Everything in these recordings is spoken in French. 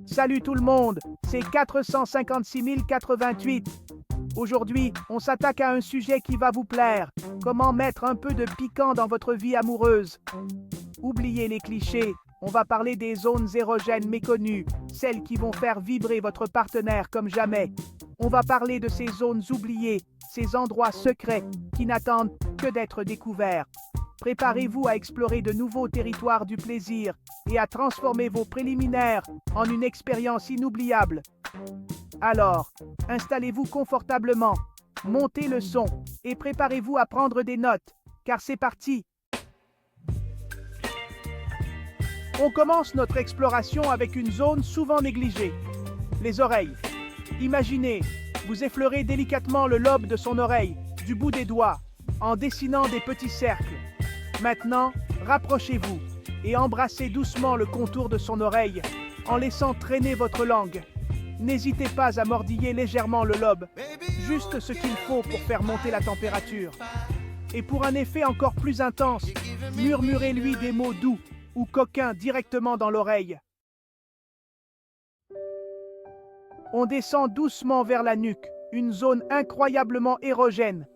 Salut tout le monde, c'est 456 088. Aujourd'hui, on s'attaque à un sujet qui va vous plaire. Comment mettre un peu de piquant dans votre vie amoureuse? Oubliez les clichés, on va parler des zones érogènes méconnues, celles qui vont faire vibrer votre partenaire comme jamais. On va parler de ces zones oubliées, ces endroits secrets qui n'attendent que d'être découverts. Préparez-vous à explorer de nouveaux territoires du plaisir et à transformer vos préliminaires en une expérience inoubliable. Alors, installez-vous confortablement, montez le son et préparez-vous à prendre des notes, car c'est parti! On commence notre exploration avec une zone souvent négligée, les oreilles. Imaginez, vous effleurez délicatement le lobe de son oreille, du bout des doigts, en dessinant des petits cercles. Maintenant, rapprochez-vous et embrassez doucement le contour de son oreille en laissant traîner votre langue. N'hésitez pas à mordiller légèrement le lobe, juste ce qu'il faut pour faire monter la température. Et pour un effet encore plus intense, murmurez-lui des mots doux ou coquins directement dans l'oreille. On descend doucement vers la nuque, une zone incroyablement érogène.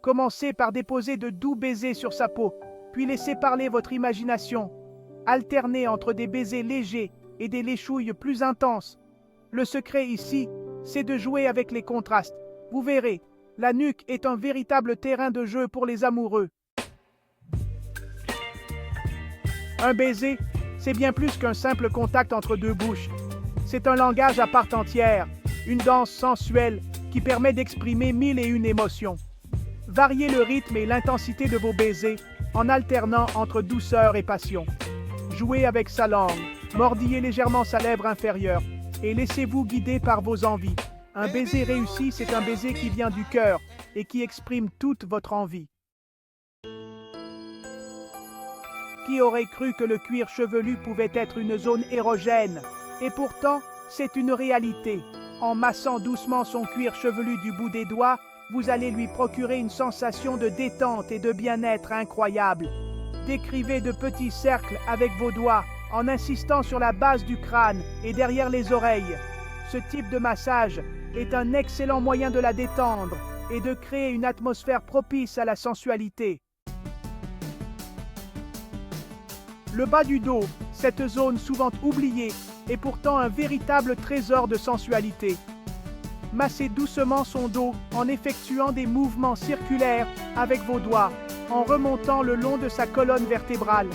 Commencez par déposer de doux baisers sur sa peau, puis laissez parler votre imagination. Alternez entre des baisers légers et des léchouilles plus intenses. Le secret ici, c'est de jouer avec les contrastes. Vous verrez, la nuque est un véritable terrain de jeu pour les amoureux. Un baiser, c'est bien plus qu'un simple contact entre deux bouches. C'est un langage à part entière, une danse sensuelle qui permet d'exprimer mille et une émotions. Variez le rythme et l'intensité de vos baisers en alternant entre douceur et passion. Jouez avec sa langue, mordillez légèrement sa lèvre inférieure et laissez-vous guider par vos envies. Un baiser réussi, c'est un baiser qui vient du cœur et qui exprime toute votre envie. Qui aurait cru que le cuir chevelu pouvait être une zone érogène? Et pourtant, c'est une réalité. En massant doucement son cuir chevelu du bout des doigts, vous allez lui procurer une sensation de détente et de bien-être incroyable. Décrivez de petits cercles avec vos doigts en insistant sur la base du crâne et derrière les oreilles. Ce type de massage est un excellent moyen de la détendre et de créer une atmosphère propice à la sensualité. Le bas du dos, cette zone souvent oubliée, est pourtant un véritable trésor de sensualité. Massez doucement son dos en effectuant des mouvements circulaires avec vos doigts, en remontant le long de sa colonne vertébrale.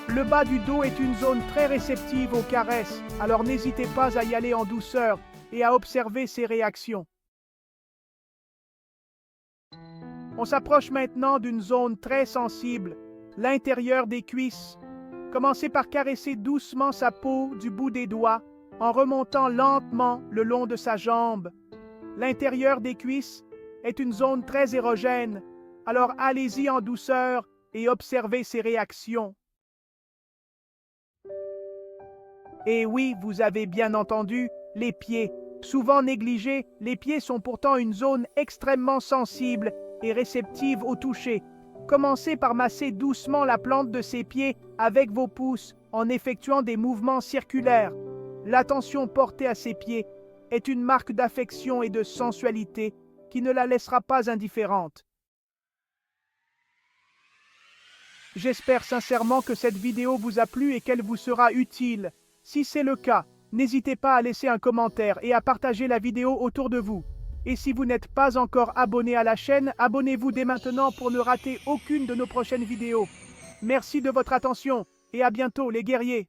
Le bas du dos est une zone très réceptive aux caresses, alors n'hésitez pas à y aller en douceur et à observer ses réactions. On s'approche maintenant d'une zone très sensible, l'intérieur des cuisses. Commencez par caresser doucement sa peau du bout des doigts, en remontant lentement le long de sa jambe. L'intérieur des cuisses est une zone très érogène, alors allez-y en douceur et observez ses réactions. Et oui, vous avez bien entendu, les pieds. Souvent négligés, les pieds sont pourtant une zone extrêmement sensible et réceptive au toucher. Commencez par masser doucement la plante de ses pieds avec vos pouces en effectuant des mouvements circulaires. L'attention portée à ses pieds est une marque d'affection et de sensualité qui ne la laissera pas indifférente. J'espère sincèrement que cette vidéo vous a plu et qu'elle vous sera utile. Si c'est le cas, n'hésitez pas à laisser un commentaire et à partager la vidéo autour de vous. Et si vous n'êtes pas encore abonné à la chaîne, abonnez-vous dès maintenant pour ne rater aucune de nos prochaines vidéos. Merci de votre attention et à bientôt les guerriers.